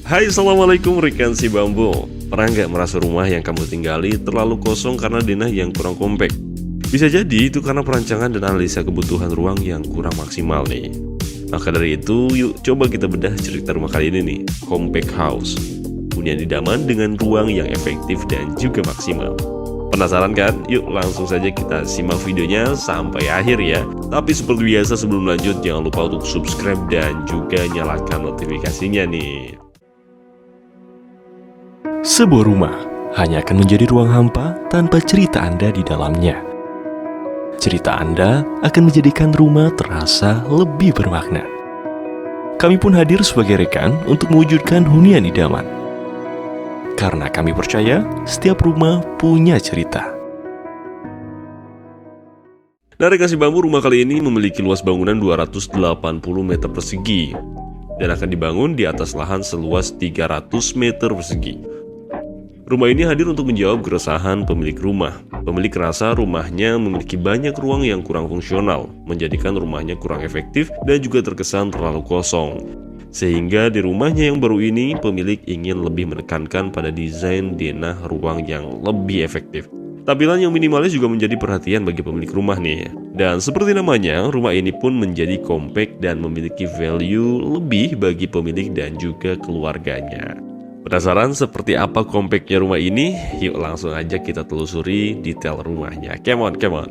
Hai, Assalamualaikum rekan si bambu. Pernah nggak merasa rumah yang kamu tinggali terlalu kosong karena denah yang kurang kompak? Bisa jadi itu karena perancangan dan analisa kebutuhan ruang yang kurang maksimal nih. Maka dari itu, yuk coba kita bedah cerita rumah kali ini nih, Compact House. Hunian idaman dengan ruang yang efektif dan juga maksimal. Penasaran kan? Yuk langsung saja kita simak videonya sampai akhir ya. Tapi seperti biasa sebelum lanjut, jangan lupa untuk subscribe dan juga nyalakan notifikasinya nih. Sebuah rumah hanya akan menjadi ruang hampa tanpa cerita Anda di dalamnya. Cerita Anda akan menjadikan rumah terasa lebih bermakna. Kami pun hadir sebagai rekan untuk mewujudkan hunian idaman. Karena kami percaya setiap rumah punya cerita. Nah, rekan si bambu, rumah kali ini memiliki luas bangunan 280 meter persegi dan akan dibangun di atas lahan seluas 300 meter persegi. Rumah ini hadir untuk menjawab keresahan pemilik rumah. Pemilik merasa rumahnya memiliki banyak ruang yang kurang fungsional, menjadikan rumahnya kurang efektif dan juga terkesan terlalu kosong. Sehingga di rumahnya yang baru ini, pemilik ingin lebih menekankan pada desain denah ruang yang lebih efektif. Tampilan yang minimalis juga menjadi perhatian bagi pemilik rumah nih. Dan seperti namanya, rumah ini pun menjadi compact dan memiliki value lebih bagi pemilik dan juga keluarganya. Penasaran seperti apa compactnya rumah ini? Yuk langsung aja kita telusuri detail rumahnya. Come on.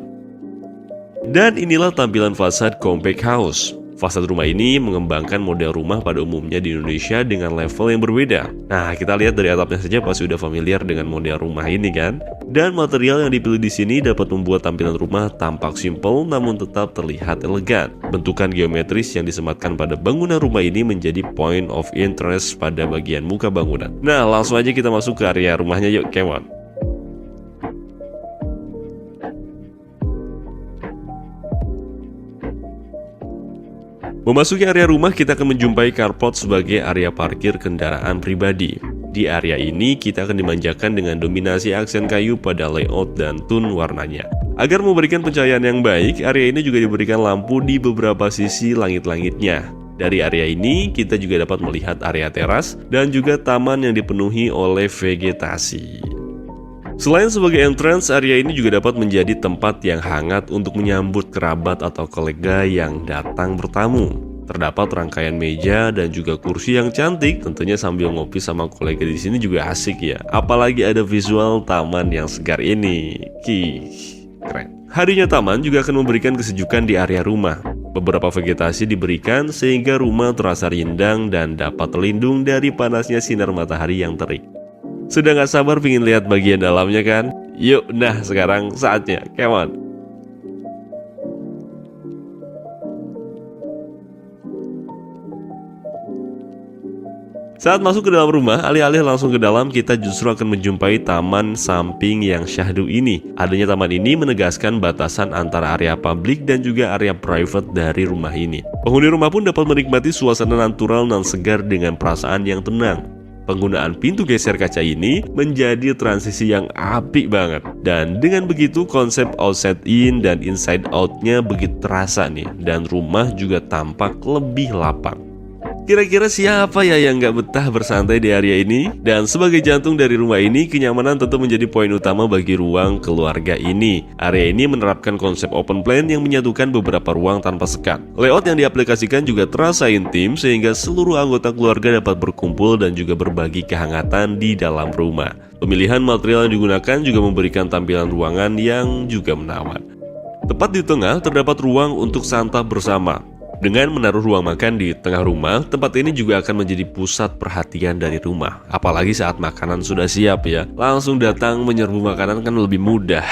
Dan inilah tampilan fasad Compact House. Fasad rumah ini mengembangkan model rumah pada umumnya di Indonesia dengan level yang berbeda. Nah, kita lihat dari atapnya saja pasti sudah familiar dengan model rumah ini kan? Dan material yang dipilih di sini dapat membuat tampilan rumah tampak simpel namun tetap terlihat elegan. Bentukan geometris yang disematkan pada bangunan rumah ini menjadi point of interest pada bagian muka bangunan. Nah, langsung aja kita masuk ke area rumahnya yuk, come on. Memasuki area rumah, kita akan menjumpai carport sebagai area parkir kendaraan pribadi. Di area ini, kita akan dimanjakan dengan dominasi aksen kayu pada layout dan tone warnanya. Agar memberikan pencahayaan yang baik, area ini juga diberikan lampu di beberapa sisi langit-langitnya. Dari area ini, kita juga dapat melihat area teras dan juga taman yang dipenuhi oleh vegetasi. Selain sebagai entrance, area ini juga dapat menjadi tempat yang hangat untuk menyambut kerabat atau kolega yang datang bertamu. Terdapat rangkaian meja dan juga kursi yang cantik, tentunya sambil ngopi sama kolega di sini juga asik ya. Apalagi ada visual taman yang segar ini. Keren. Hadirnya taman juga akan memberikan kesejukan di area rumah. Beberapa vegetasi diberikan sehingga rumah terasa rindang dan dapat terlindung dari panasnya sinar matahari yang terik. Sudah gak sabar pengen lihat bagian dalamnya kan? Yuk, nah sekarang saatnya, come on. Saat masuk ke dalam rumah, alih-alih langsung ke dalam, kita justru akan menjumpai taman samping yang syahdu ini. Adanya taman ini menegaskan batasan antara area publik dan juga area private dari rumah ini. Penghuni rumah pun dapat menikmati suasana natural dan segar dengan perasaan yang tenang. Penggunaan pintu geser kaca ini menjadi transisi yang apik banget. Dan dengan begitu konsep outside in dan inside out-nya begitu terasa nih. Dan rumah juga tampak lebih lapang. Kira-kira siapa ya yang gak betah bersantai di area ini? Dan sebagai jantung dari rumah ini, kenyamanan tentu menjadi poin utama bagi ruang keluarga ini. Area ini menerapkan konsep open plan yang menyatukan beberapa ruang tanpa sekat. Layout yang diaplikasikan juga terasa intim sehingga seluruh anggota keluarga dapat berkumpul dan juga berbagi kehangatan di dalam rumah. Pemilihan material yang digunakan juga memberikan tampilan ruangan yang juga menawan. Tepat di tengah terdapat ruang untuk santap bersama. Dengan menaruh ruang makan di tengah rumah, tempat ini juga akan menjadi pusat perhatian dari rumah. Apalagi saat makanan sudah siap ya, langsung datang menyerbu makanan kan lebih mudah.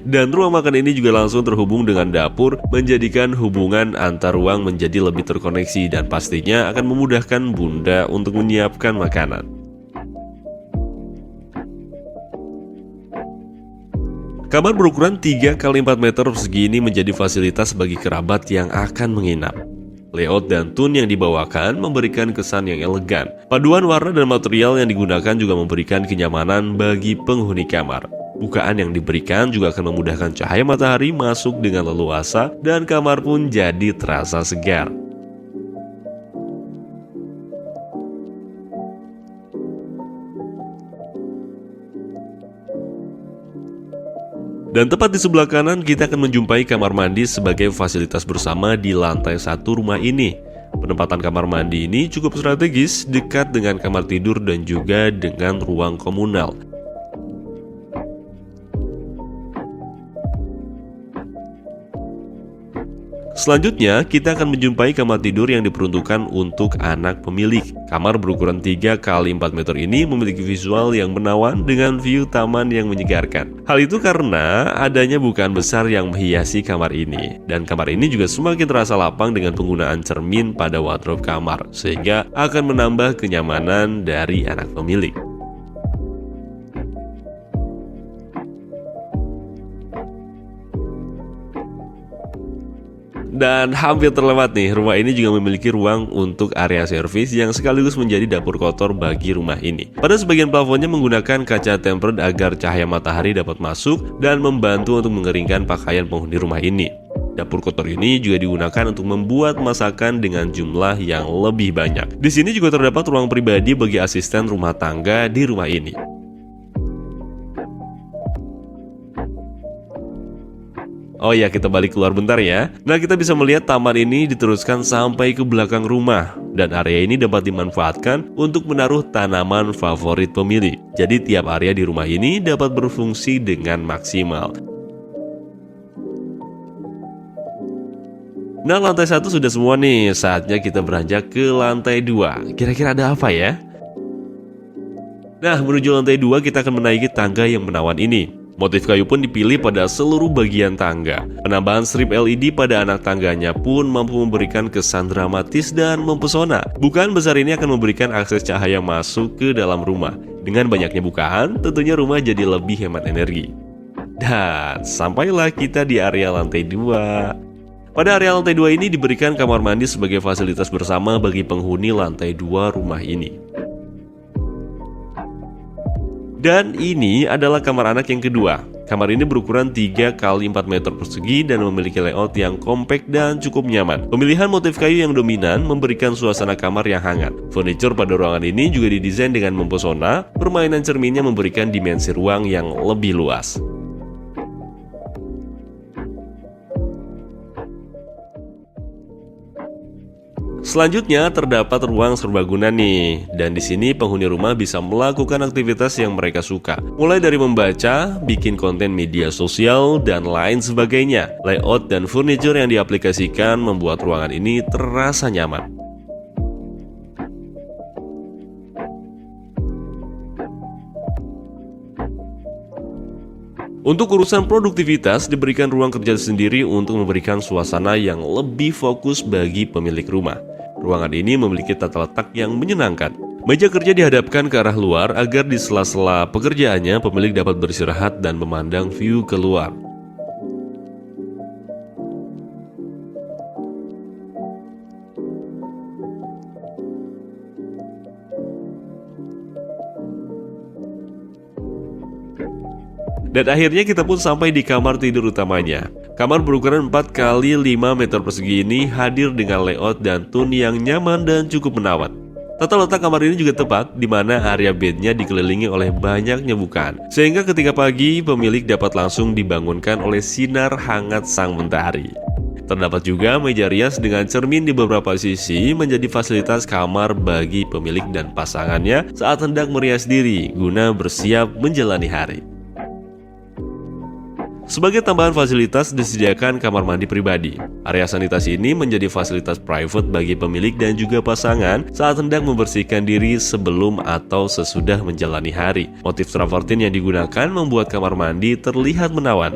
Dan ruang makan ini juga langsung terhubung dengan dapur, menjadikan hubungan antar ruang menjadi lebih terkoneksi dan pastinya akan memudahkan bunda untuk menyiapkan makanan. Kamar berukuran 3x4 meter persegi ini menjadi fasilitas bagi kerabat yang akan menginap. Layout dan tone yang dibawakan memberikan kesan yang elegan. Paduan warna dan material yang digunakan juga memberikan kenyamanan bagi penghuni kamar. Bukaan yang diberikan juga akan memudahkan cahaya matahari masuk dengan leluasa dan kamar pun jadi terasa segar. Dan tepat di sebelah kanan kita akan menjumpai kamar mandi sebagai fasilitas bersama di lantai 1 rumah ini. Penempatan kamar mandi ini cukup strategis, dekat dengan kamar tidur dan juga dengan ruang komunal. Selanjutnya, kita akan menjumpai kamar tidur yang diperuntukkan untuk anak pemilik. Kamar berukuran 3 x 4 meter ini memiliki visual yang menawan dengan view taman yang menyegarkan. Hal itu karena adanya bukaan besar yang menghiasi kamar ini. Dan kamar ini juga semakin terasa lapang dengan penggunaan cermin pada wardrobe kamar, sehingga akan menambah kenyamanan dari anak pemilik. Dan hampir terlewat nih, rumah ini juga memiliki ruang untuk area servis yang sekaligus menjadi dapur kotor bagi rumah ini. Pada sebagian plafonnya menggunakan kaca tempered agar cahaya matahari dapat masuk dan membantu untuk mengeringkan pakaian penghuni rumah ini. Dapur kotor ini juga digunakan untuk membuat masakan dengan jumlah yang lebih banyak. Di sini juga terdapat ruang pribadi bagi asisten rumah tangga di rumah ini. Oh ya, kita balik keluar bentar ya. Nah, kita bisa melihat taman ini diteruskan sampai ke belakang rumah. Dan area ini dapat dimanfaatkan untuk menaruh tanaman favorit pemilik. Jadi tiap area di rumah ini dapat berfungsi dengan maksimal. Nah, lantai 1 sudah semua nih. Saatnya kita beranjak ke lantai 2. Kira-kira ada apa ya? Nah, menuju lantai 2 kita akan menaiki tangga yang menawan ini. Motif kayu pun dipilih pada seluruh bagian tangga. Penambahan strip LED pada anak tangganya pun mampu memberikan kesan dramatis dan mempesona. Bukaan besar ini akan memberikan akses cahaya masuk ke dalam rumah. Dengan banyaknya bukaan, tentunya rumah jadi lebih hemat energi. Dan sampailah kita di area lantai 2. Pada area lantai 2 ini diberikan kamar mandi sebagai fasilitas bersama bagi penghuni lantai 2 rumah ini. Dan ini adalah kamar anak yang kedua. Kamar ini berukuran 3 x 4 meter persegi dan memiliki layout yang kompak dan cukup nyaman. Pemilihan motif kayu yang dominan memberikan suasana kamar yang hangat. Furniture pada ruangan ini juga didesain dengan mempesona. Permainan cerminnya memberikan dimensi ruang yang lebih luas. Selanjutnya terdapat ruang serbaguna nih, dan di sini penghuni rumah bisa melakukan aktivitas yang mereka suka, mulai dari membaca, bikin konten media sosial, dan lain sebagainya. Layout dan furniture yang diaplikasikan membuat ruangan ini terasa nyaman. Untuk urusan produktivitas, diberikan ruang kerja sendiri untuk memberikan suasana yang lebih fokus bagi pemilik rumah. Ruangan ini memiliki tata letak yang menyenangkan. Meja kerja dihadapkan ke arah luar agar di sela-sela pekerjaannya pemilik dapat beristirahat dan memandang view keluar. Dan akhirnya kita pun sampai di kamar tidur utamanya. Kamar berukuran 4 x 5 meter persegi ini hadir dengan layout dan tone yang nyaman dan cukup menawan. Tata letak kamar ini juga tepat, di mana area bednya dikelilingi oleh banyaknya bukaan. Sehingga ketika pagi, pemilik dapat langsung dibangunkan oleh sinar hangat sang mentari. Terdapat juga meja rias dengan cermin di beberapa sisi menjadi fasilitas kamar bagi pemilik dan pasangannya saat hendak merias diri guna bersiap menjalani hari. Sebagai tambahan fasilitas disediakan kamar mandi pribadi. Area sanitasi ini menjadi fasilitas private bagi pemilik dan juga pasangan saat hendak membersihkan diri sebelum atau sesudah menjalani hari. Motif travertin yang digunakan membuat kamar mandi terlihat menawan.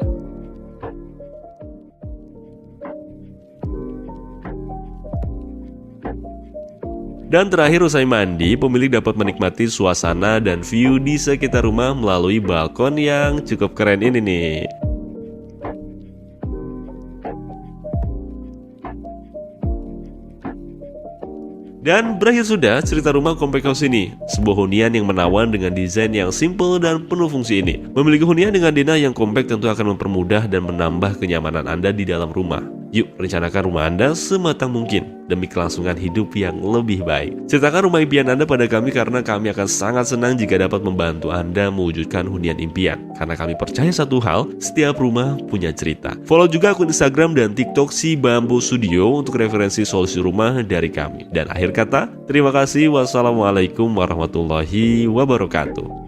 Dan terakhir usai mandi, pemilik dapat menikmati suasana dan view di sekitar rumah melalui balkon yang cukup keren ini nih. Dan berakhir sudah cerita rumah Compact House ini. Sebuah hunian yang menawan dengan desain yang simple dan penuh fungsi ini. Memiliki hunian dengan denah yang kompak tentu akan mempermudah dan menambah kenyamanan Anda di dalam rumah. Yuk rencanakan rumah Anda sematang mungkin demi kelangsungan hidup yang lebih baik. Ceritakan rumah impian Anda pada kami karena kami akan sangat senang jika dapat membantu Anda mewujudkan hunian impian. Karena kami percaya satu hal, setiap rumah punya cerita. Follow juga akun Instagram dan TikTok Si Bambu Studio untuk referensi solusi rumah dari kami. Dan akhir kata, terima kasih. Wassalamualaikum warahmatullahi wabarakatuh.